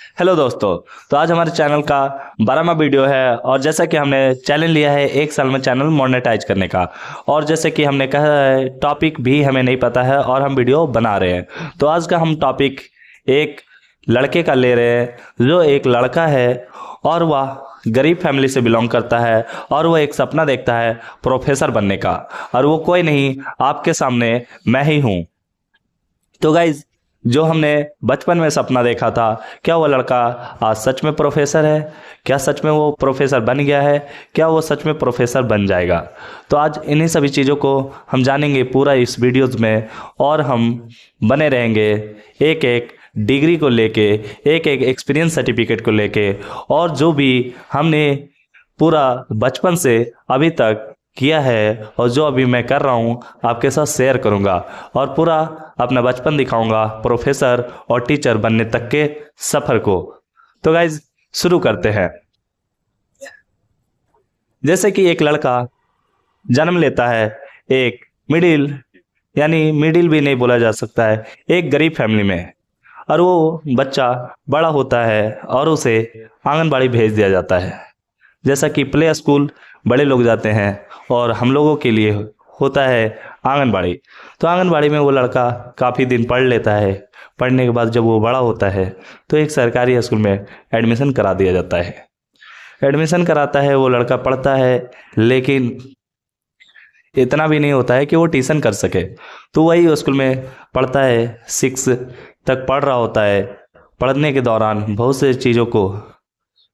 Hello दोस्तों। तो आज हमारे चैनल का 12वां वीडियो है और जैसा कि हमने चैलेंज लिया है 1 साल में चैनल मोनेटाइज करने का, और जैसे कि हमने कहा है टॉपिक भी हमें नहीं पता है और हम वीडियो बना रहे हैं। तो आज का हम टॉपिक एक लड़के का ले रहे हैं जो एक लड़का है और वह गरीब फैमिली से बिलोंग करता है और वह एक सपना देखता है प्रोफेसर बनने का, और वो कोई नहीं, आपके सामने मैं ही हूँ। तो गाइज, जो हमने बचपन में सपना देखा था, क्या वो लड़का आज सच में प्रोफेसर है? क्या सच में वो प्रोफेसर बन गया है? क्या वो सच में प्रोफेसर बन जाएगा? तो आज इन्हीं सभी चीज़ों को हम जानेंगे पूरा इस वीडियोज में, और हम बने रहेंगे एक एक डिग्री को लेके, एक एक एक्सपीरियंस सर्टिफिकेट को लेके, और जो भी हमने पूरा बचपन से अभी तक किया है और जो अभी मैं कर रहा हूँ आपके साथ शेयर करूँगा, और पूरा अपना बचपन दिखाऊंगा प्रोफेसर और टीचर बनने तक के सफ़र को। तो गाइज, शुरू करते हैं। जैसे कि एक लड़का जन्म लेता है एक मिडिल, यानी मिडिल भी नहीं बोला जा सकता है, एक गरीब फैमिली में, और वो बच्चा बड़ा होता है और उसे आंगनबाड़ी भेज दिया जाता है। जैसा कि प्ले स्कूल बड़े लोग जाते हैं और हम लोगों के लिए होता है आंगनबाड़ी। तो आंगनबाड़ी में वो लड़का काफ़ी दिन पढ़ लेता है। पढ़ने के बाद जब वो बड़ा होता है तो एक सरकारी स्कूल में एडमिशन करा दिया जाता है। एडमिशन कराता है, वो लड़का पढ़ता है, लेकिन इतना भी नहीं होता है कि वो ट्यूशन कर सके। तो वही स्कूल में पढ़ता है, 6 तक पढ़ रहा होता है। पढ़ने के दौरान बहुत से चीज़ों को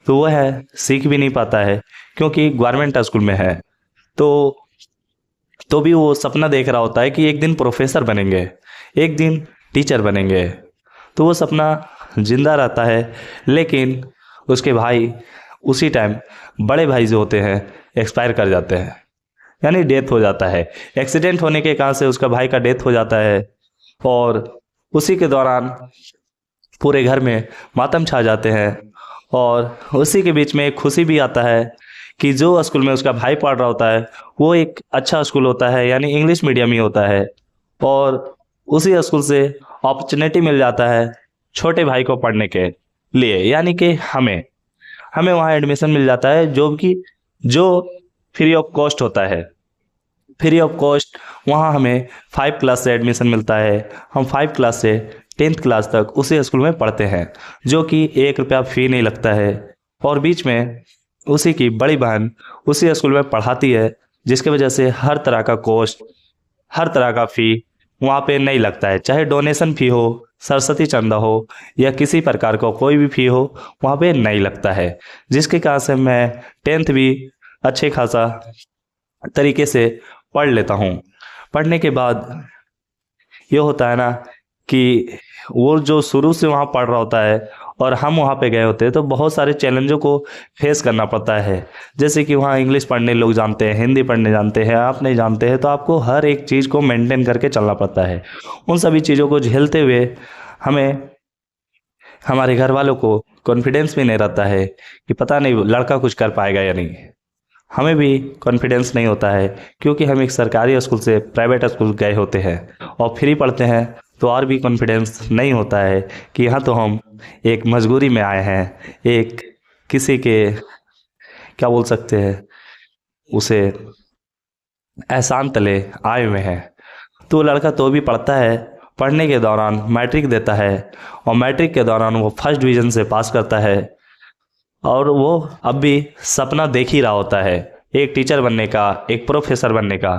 तो वह सीख भी नहीं पाता है, क्योंकि गवर्नमेंट स्कूल में है। तो भी वो सपना देख रहा होता है कि एक दिन प्रोफेसर बनेंगे, एक दिन टीचर बनेंगे। तो वो सपना जिंदा रहता है, लेकिन उसके भाई उसी टाइम, बड़े भाई जो होते हैं, एक्सपायर कर जाते हैं, यानी डेथ हो जाता है। एक्सीडेंट होने के कारण से उसका भाई का डेथ हो जाता है, और उसी के दौरान पूरे घर में मातम छा जाते हैं। और उसी के बीच में एक खुशी भी आता है कि जो स्कूल में उसका भाई पढ़ रहा होता है वो एक अच्छा स्कूल होता है, यानी इंग्लिश मीडियम ही होता है, और उसी स्कूल से अपॉर्चुनिटी मिल जाता है छोटे भाई को पढ़ने के लिए, यानी कि हमें वहाँ एडमिशन मिल जाता है, जो फ्री ऑफ कॉस्ट होता है। फ्री ऑफ कॉस्ट वहाँ हमें 5 क्लास से एडमिशन मिलता है। हम 5 क्लास से 10th क्लास तक उसी स्कूल में पढ़ते हैं, जो कि 1 रुपया फ़ी नहीं लगता है। और बीच में उसी की बड़ी बहन उसी स्कूल में पढ़ाती है, जिसकी वजह से हर तरह का कॉस्ट, हर तरह का फ़ी वहाँ पे नहीं लगता है। चाहे डोनेशन फ़ी हो, सरस्वती चंदा हो, या किसी प्रकार का कोई भी फ़ी हो, वहाँ पे नहीं लगता है। जिसके कारण से मैं 10th भी अच्छे खासा तरीके से पढ़ लेता हूँ। पढ़ने के बाद ये होता है ना कि वो जो शुरू से वहाँ पढ़ रहा होता है और हम वहाँ पे गए होते हैं, तो बहुत सारे चैलेंजों को फेस करना पड़ता है। जैसे कि वहाँ इंग्लिश पढ़ने लोग जानते हैं, हिंदी पढ़ने जानते हैं, आप नहीं जानते हैं, तो आपको हर एक चीज़ को मेंटेन करके चलना पड़ता है। उन सभी चीज़ों को झेलते हुए हमें, हमारे घर वालों को कॉन्फिडेंस भी नहीं रहता है कि पता नहीं लड़का कुछ कर पाएगा या नहीं। हमें भी कॉन्फिडेंस नहीं होता है, क्योंकि हम एक सरकारी स्कूल से प्राइवेट स्कूल गए होते हैं और फ्री पढ़ते हैं, तो और भी कॉन्फिडेंस नहीं होता है कि यहाँ तो हम एक मजबूरी में आए हैं, एक किसी के क्या बोल सकते हैं उसे, एहसान तले आए हुए हैं। तो लड़का तो भी पढ़ता है। पढ़ने के दौरान मैट्रिक देता है, और मैट्रिक के दौरान वो फर्स्ट डिवीज़न से पास करता है, और वो अब भी सपना देख ही रहा होता है एक टीचर बनने का, एक प्रोफेसर बनने का।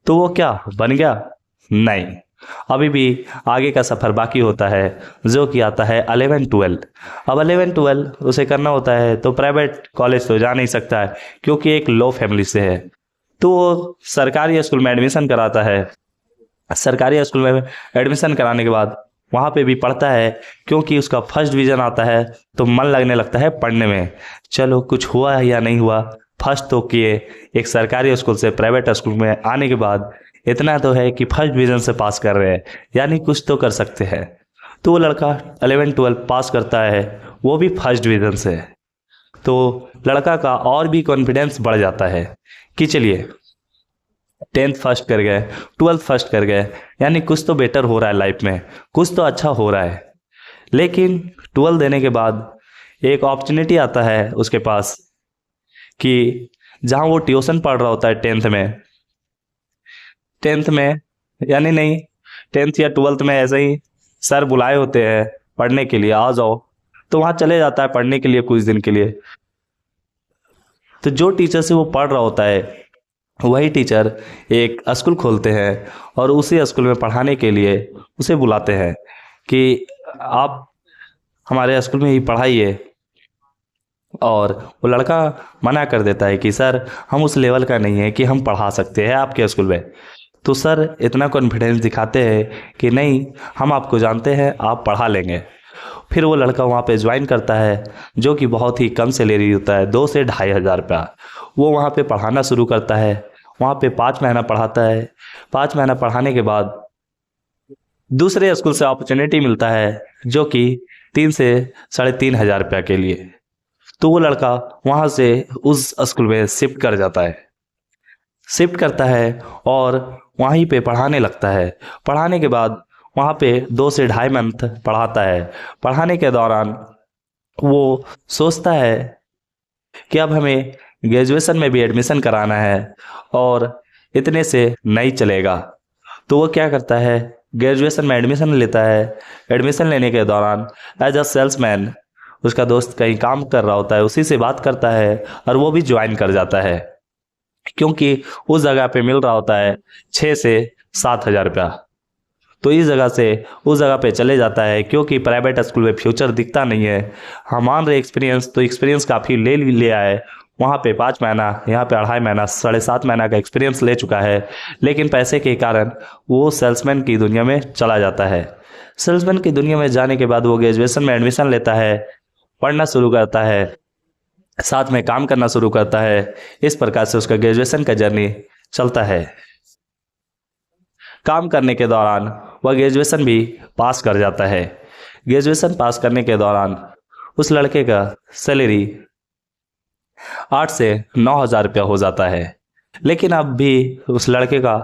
तो वो क्या बन गया? नहीं, अभी भी आगे का सफ़र बाकी होता है, जो कि आता है 11-12। अब 11-12 उसे करना होता है, तो प्राइवेट कॉलेज तो जा नहीं सकता है, क्योंकि एक लो फैमिली से है। तो वो सरकारी स्कूल में एडमिशन कराता है। सरकारी स्कूल में एडमिशन कराने के बाद वहाँ पे भी पढ़ता है, क्योंकि उसका फर्स्ट डिवीज़न आता है, तो मन लगने लगता है पढ़ने में। चलो, कुछ हुआ है या नहीं हुआ, फर्स्ट तो किए। एक सरकारी स्कूल से प्राइवेट स्कूल में आने के बाद इतना तो है कि फर्स्ट डिवीज़न से पास कर रहे हैं, यानी कुछ तो कर सकते हैं। तो वो लड़का 11-12 पास करता है, वो भी फर्स्ट डिवीज़न से। तो लड़का का और भी कॉन्फिडेंस बढ़ जाता है कि चलिए 10th फर्स्ट कर गए, 12th फर्स्ट कर गए, यानी कुछ तो बेटर हो रहा है लाइफ में, कुछ तो अच्छा हो रहा है। लेकिन 12 देने के बाद एक अपॉर्चुनिटी आता है उसके पास कि जहाँ वो ट्यूशन पढ़ रहा होता है टेंथ में यानी नहीं, टेंथ या ट्वेल्थ में ऐसे ही सर बुलाए होते हैं पढ़ने के लिए, आ जाओ, तो वहाँ चले जाता है पढ़ने के लिए कुछ दिन के लिए। तो जो टीचर से वो पढ़ रहा होता है वही टीचर एक स्कूल खोलते हैं और उसी स्कूल में पढ़ाने के लिए उसे बुलाते हैं कि आप हमारे स्कूल में ही पढ़ाइए। और वो लड़का मना कर देता है कि सर हम उस लेवल का नहीं है कि हम पढ़ा सकते हैं आपके स्कूल में। तो सर इतना कॉन्फिडेंस दिखाते हैं कि नहीं, हम आपको जानते हैं, आप पढ़ा लेंगे। फिर वो लड़का वहाँ पे ज्वाइन करता है, जो कि बहुत ही कम सैलरी होता है, 2 से 2,500 रुपया। वो वहाँ पे पढ़ाना शुरू करता है, वहाँ पे 5 महीना पढ़ाता है। 5 महीना पढ़ाने के बाद दूसरे स्कूल से अपॉर्चुनिटी मिलता है, जो कि 3 से 3,500 रुपया के लिए। तो वो लड़का वहाँ से उस स्कूल में शिफ्ट कर जाता है, शिफ्ट करता है और वहीं पे पढ़ाने लगता है। पढ़ाने के बाद वहाँ पे 2 से 2.5 मंथ पढ़ाता है। पढ़ाने के दौरान वो सोचता है कि अब हमें ग्रेजुएशन में भी एडमिशन कराना है और इतने से नहीं चलेगा। तो वो क्या करता है, ग्रेजुएशन में एडमिशन लेता है। एडमिशन लेने के दौरान एज अ सेल्समैन उसका दोस्त कहीं काम कर रहा होता है, उसी से बात करता है और वो भी ज्वाइन कर जाता है, क्योंकि उस जगह पे मिल रहा होता है 6 से 7 हज़ार रुपया। तो इस जगह से उस जगह पे चले जाता है, क्योंकि प्राइवेट स्कूल में फ्यूचर दिखता नहीं है। हम मान रहे एक्सपीरियंस, तो एक्सपीरियंस काफ़ी ले लिया है। वहाँ पे 5 महीना, यहाँ पे 2.5 महीना, 7.5 महीना का एक्सपीरियंस ले चुका है। लेकिन पैसे के कारण वो सेल्समैन की दुनिया में चला जाता है। सेल्समैन की दुनिया में जाने के बाद वो ग्रेजुएशन में एडमिशन लेता है, पढ़ना शुरू करता है, साथ में काम करना शुरू करता है। इस प्रकार से उसका ग्रेजुएशन का जर्नी चलता है। काम करने के दौरान वह ग्रेजुएशन भी पास कर जाता है। ग्रेजुएशन पास करने के दौरान उस लड़के का सैलरी 8 से 9 हज़ार रुपया हो जाता है। लेकिन अब भी उस लड़के का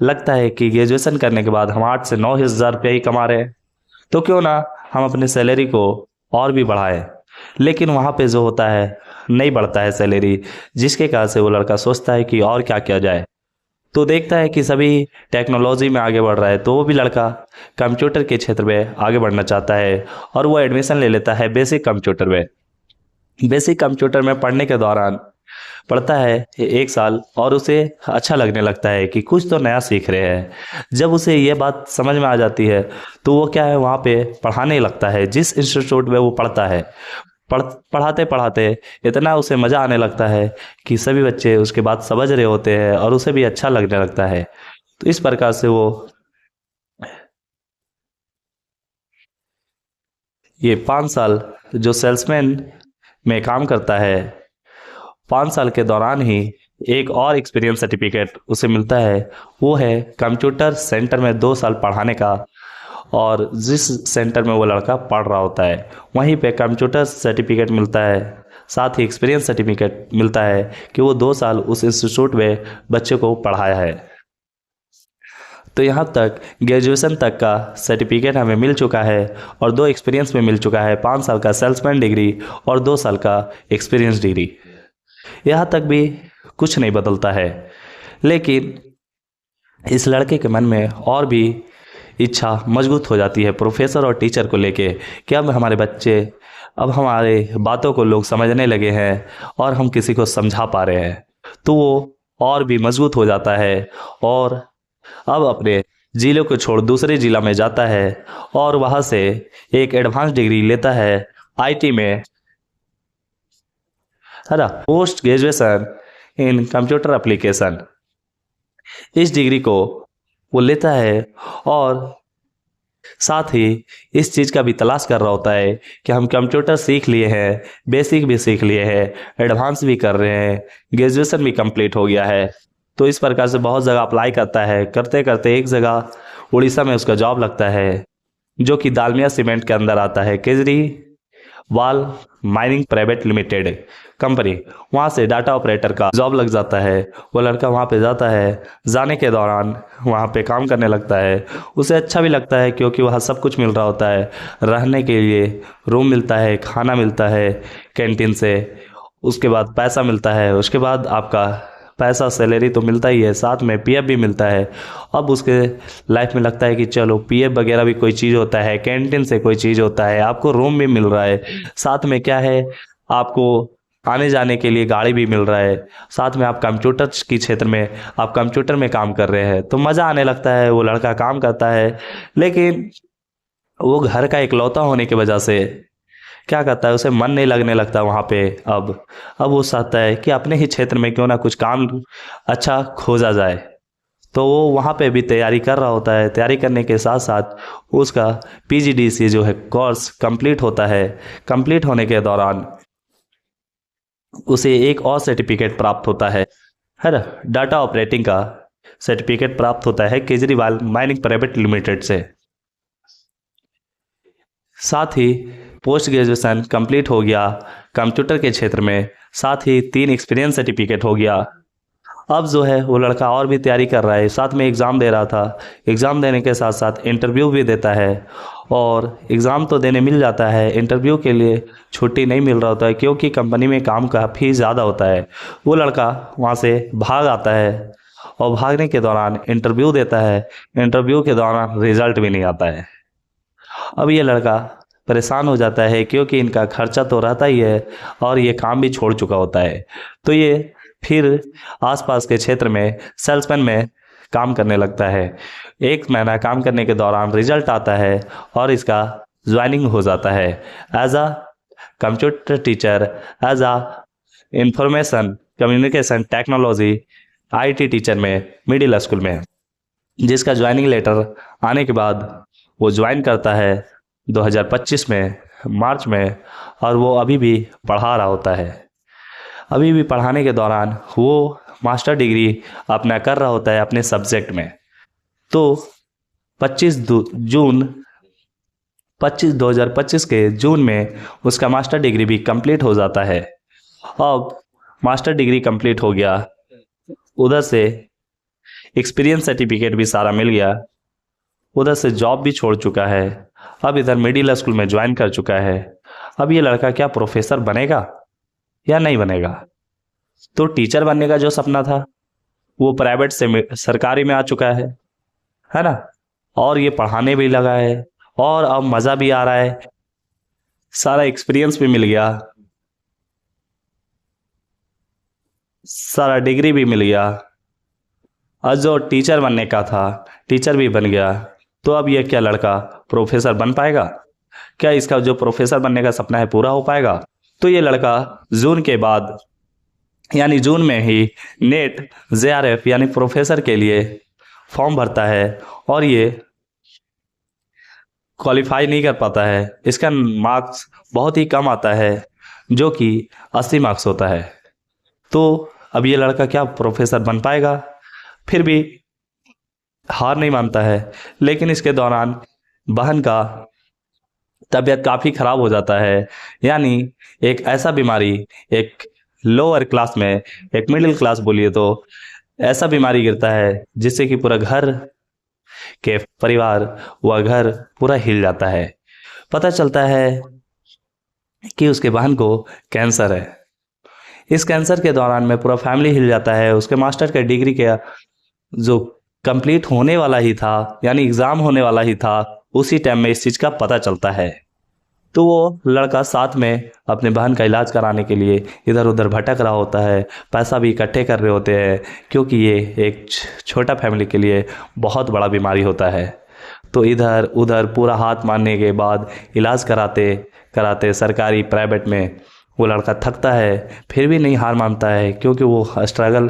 लगता है कि ग्रेजुएशन करने के बाद हम 8 से 9 हज़ार रुपया ही कमा रहे हैं, तो क्यों ना हम अपने सैलरी को और भी बढ़ाएं। लेकिन वहाँ पे जो होता है, नहीं बढ़ता है सैलरी, जिसके कारण से वो लड़का सोचता है कि और क्या किया जाए। तो देखता है कि सभी टेक्नोलॉजी में आगे बढ़ रहा है, तो वो भी लड़का कंप्यूटर के क्षेत्र में आगे बढ़ना चाहता है और वो एडमिशन ले लेता है बेसिक कंप्यूटर में। बेसिक कंप्यूटर में पढ़ने के दौरान पढ़ता है 1 साल और उसे अच्छा लगने लगता है कि कुछ तो नया सीख रहे हैं। जब उसे ये बात समझ में आ जाती है, तो वो क्या है, वहाँ पे पढ़ाने लगता है जिस इंस्टीट्यूट में वो पढ़ता है। पढ़ाते पढ़ाते इतना उसे मज़ा आने लगता है कि सभी बच्चे उसके बात समझ रहे होते हैं और उसे भी अच्छा लगने लगता है। तो इस प्रकार से वो ये 5 साल जो सेल्समैन में काम करता है, 5 साल के दौरान ही एक और एक्सपीरियंस सर्टिफिकेट उसे मिलता है। वो है कंप्यूटर सेंटर में 2 साल पढ़ाने का। और जिस सेंटर में वो लड़का पढ़ रहा होता है वहीं पे कंप्यूटर सर्टिफिकेट मिलता है, साथ ही एक्सपीरियंस सर्टिफिकेट मिलता है कि वो 2 साल उस इंस्टीट्यूट में बच्चे को पढ़ाया है। तो यहाँ तक ग्रेजुएशन तक का सर्टिफिकेट हमें मिल चुका है और 2 एक्सपीरियंस में मिल चुका है, 5 साल का सेल्समैन डिग्री और 2 साल का एक्सपीरियंस डिग्री। यहाँ तक भी कुछ नहीं बदलता है, लेकिन इस लड़के के मन में और भी इच्छा मजबूत हो जाती है प्रोफेसर और टीचर को लेके कि अब हमारे बच्चे, अब हमारे बातों को लोग समझने लगे हैं और हम किसी को समझा पा रहे हैं। तो वो और भी मजबूत हो जाता है और अब अपने जिले को छोड़ दूसरे जिला में जाता है और वहाँ से एक एडवांस डिग्री लेता है आईटी में, है ना, post graduation in computer application. इस डिग्री को वो लेता है और साथ ही इस चीज़ का भी तलाश कर रहा होता है कि हम कंप्यूटर सीख लिए हैं, बेसिक भी सीख लिए हैं, एडवांस भी कर रहे हैं, ग्रेजुएशन भी कंप्लीट हो गया है। तो इस प्रकार से बहुत जगह अप्लाई करता है, करते करते एक जगह उड़ीसा में उसका जॉब लगता है, जो कि दालमिया सीमेंट के अंदर आता है, केजरी वाल माइनिंग प्राइवेट लिमिटेड कंपनी, वहाँ से डाटा ऑपरेटर का जॉब लग जाता है। वो लड़का वहाँ पे जाता है, जाने के दौरान वहाँ पे काम करने लगता है। उसे अच्छा भी लगता है क्योंकि वहाँ सब कुछ मिल रहा होता है, रहने के लिए रूम मिलता है, खाना मिलता है कैंटीन से, उसके बाद पैसा मिलता है, उसके बाद आपका पैसा सैलरी तो मिलता ही है, साथ में पीएफ भी मिलता है। अब उसके लाइफ में लगता है कि चलो पीएफ वगैरह भी कोई चीज़ होता है, कैंटीन से कोई चीज़ होता है, आपको रूम भी मिल रहा है, साथ में क्या है, आपको आने जाने के लिए गाड़ी भी मिल रहा है, साथ में आप कंप्यूटर की क्षेत्र में आप कंप्यूटर में काम कर रहे हैं, तो मज़ा आने लगता है। वो लड़का काम करता है, लेकिन वो घर का इकलौता होने की वजह से क्या करता है, उसे मन नहीं लगने लगता वहाँ पे। अब वो चाहता है कि अपने ही क्षेत्र में क्यों ना कुछ काम अच्छा खोजा जाए। तो वो वहाँ पे भी तैयारी कर रहा होता है। तैयारी करने के साथ साथ उसका पीजीडीसी जो है कोर्स कंप्लीट होता है। कंप्लीट होने के दौरान उसे एक और सर्टिफिकेट प्राप्त होता है ना, डाटा ऑपरेटिंग का सर्टिफिकेट प्राप्त होता है केजरीवाल माइनिंग प्राइवेट लिमिटेड से। साथ ही पोस्ट ग्रेजुएशन कंप्लीट हो गया कंप्यूटर के क्षेत्र में, साथ ही 3 एक्सपीरियंस सर्टिफिकेट हो गया। अब जो है वो लड़का और भी तैयारी कर रहा है, साथ में एग्ज़ाम दे रहा था। एग्ज़ाम देने के साथ साथ इंटरव्यू भी देता है, और एग्ज़ाम तो देने मिल जाता है, इंटरव्यू के लिए छुट्टी नहीं मिल रहा होता है क्योंकि कंपनी में काम काफ़ी ज़्यादा होता है। वो लड़का वहाँ से भाग आता है, और भागने के दौरान इंटरव्यू देता है। इंटरव्यू के दौरान रिजल्ट भी नहीं आता है। अब ये लड़का परेशान हो जाता है क्योंकि इनका खर्चा तो रहता ही है, और ये काम भी छोड़ चुका होता है। तो ये फिर आसपास के क्षेत्र में सेल्समैन में काम करने लगता है। 1 महीना काम करने के दौरान रिजल्ट आता है, और इसका ज्वाइनिंग हो जाता है as a computer teacher, as a information communication technology IT teacher में मिडिल स्कूल में, जिसका ज्वाइनिंग लेटर आने के बाद वो ज्वाइन करता है 2025 में मार्च में। और वो अभी भी पढ़ा रहा होता है। अभी भी पढ़ाने के दौरान वो मास्टर डिग्री अपना कर रहा होता है अपने सब्जेक्ट में। तो 2025 के जून में उसका मास्टर डिग्री भी कंप्लीट हो जाता है। अब मास्टर डिग्री कंप्लीट हो गया, उधर से एक्सपीरियंस सर्टिफिकेट भी सारा मिल गया, उधर से जॉब भी छोड़ चुका है, अब इधर मिडिल स्कूल में ज्वाइन कर चुका है। अब ये लड़का क्या प्रोफेसर बनेगा या नहीं बनेगा? तो टीचर बनने का जो सपना था वो प्राइवेट से सरकारी में आ चुका है ना, और ये पढ़ाने भी लगा है, और अब मज़ा भी आ रहा है, सारा एक्सपीरियंस भी मिल गया, सारा डिग्री भी मिल गया, और जो टीचर बनने का था टीचर भी बन गया। तो अब ये क्या लड़का प्रोफेसर बन पाएगा? क्या इसका जो प्रोफेसर बनने का सपना है पूरा हो पाएगा? तो ये लड़का जून के बाद यानी जून में ही नेट जेआरएफ यानी प्रोफेसर के लिए फॉर्म भरता है, और ये क्वालिफाई नहीं कर पाता है। इसका मार्क्स बहुत ही कम आता है, जो कि 80 मार्क्स होता है। तो अब ये लड़का क्या प्रोफेसर बन पाएगा? फिर भी हार नहीं मानता है, लेकिन इसके दौरान बहन का तबीयत काफ़ी ख़राब हो जाता है। यानी एक ऐसा बीमारी, एक लोअर क्लास में, एक मिडिल क्लास बोलिए तो, ऐसा बीमारी गिरता है जिससे कि पूरा घर के परिवार व घर पूरा हिल जाता है। पता चलता है कि उसके बहन को कैंसर है। इस कैंसर के दौरान में पूरा फैमिली हिल जाता है। उसके मास्टर के डिग्री के जो कंप्लीट होने वाला ही था, यानी एग्ज़ाम होने वाला ही था, उसी टाइम में इस चीज़ का पता चलता है। तो वो लड़का साथ में अपने बहन का इलाज कराने के लिए इधर उधर भटक रहा होता है, पैसा भी इकट्ठे कर रहे होते हैं, क्योंकि ये एक छोटा फैमिली के लिए बहुत बड़ा बीमारी होता है। तो इधर उधर पूरा हाथ मारने के बाद इलाज कराते कराते सरकारी प्राइवेट में वो लड़का थकता है, फिर भी नहीं हार मानता है, क्योंकि वो स्ट्रगल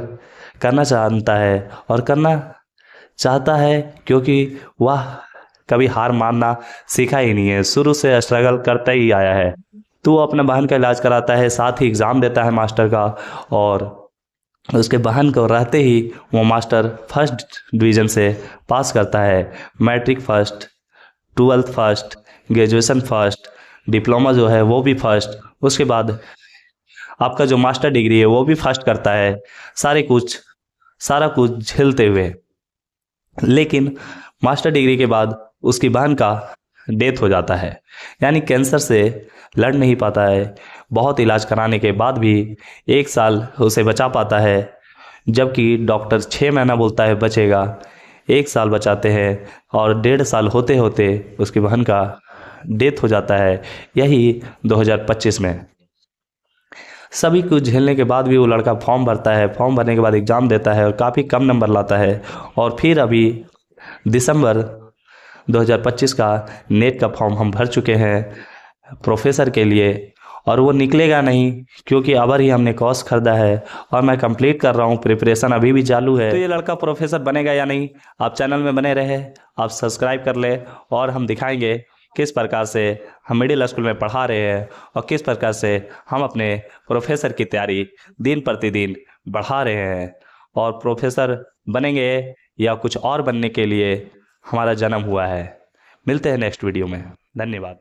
करना जानता है और करना चाहता है, क्योंकि वह कभी हार मानना सीखा ही नहीं है, शुरू से स्ट्रगल करता ही आया है। तो वो अपना बहन का इलाज कराता है, साथ ही एग्ज़ाम देता है मास्टर का, और उसके बहन को रहते ही वो मास्टर फर्स्ट डिवीज़न से पास करता है। Matric first, 12th first, graduation first, diploma जो है वो भी फर्स्ट, उसके बाद आपका जो मास्टर डिग्री है वो भी फर्स्ट करता है, सारा कुछ झेलते हुए। लेकिन मास्टर डिग्री के बाद उसकी बहन का डेथ हो जाता है, यानी कैंसर से लड़ नहीं पाता है। बहुत इलाज कराने के बाद भी 1 साल उसे बचा पाता है, जबकि डॉक्टर 6 महीना बोलता है बचेगा। 1 साल बचाते हैं और 1.5 साल होते होते उसकी बहन का डेथ हो जाता है, यही 2025 में। सभी कुछ झेलने के बाद भी वो लड़का फॉर्म भरता है, फॉर्म भरने के बाद एग्ज़ाम देता है और काफ़ी कम नंबर लाता है। और फिर अभी दिसंबर 2025 का नेट का फॉर्म हम भर चुके हैं प्रोफेसर के लिए, और वो निकलेगा नहीं, क्योंकि अबर ही हमने कोर्स खरीदा है और मैं कंप्लीट कर रहा हूँ, प्रिपरेशन अभी भी चालू है। तो ये लड़का प्रोफेसर बनेगा या नहीं, आप चैनल में बने रहे, आप सब्सक्राइब कर ले, और हम दिखाएंगे किस प्रकार से हम मिडिल स्कूल में पढ़ा रहे हैं और किस प्रकार से हम अपने प्रोफेसर की तैयारी दिन प्रतिदिन बढ़ा रहे हैं। और प्रोफेसर बनेंगे या कुछ और बनने के लिए हमारा जन्म हुआ है। मिलते हैं नेक्स्ट वीडियो में। धन्यवाद।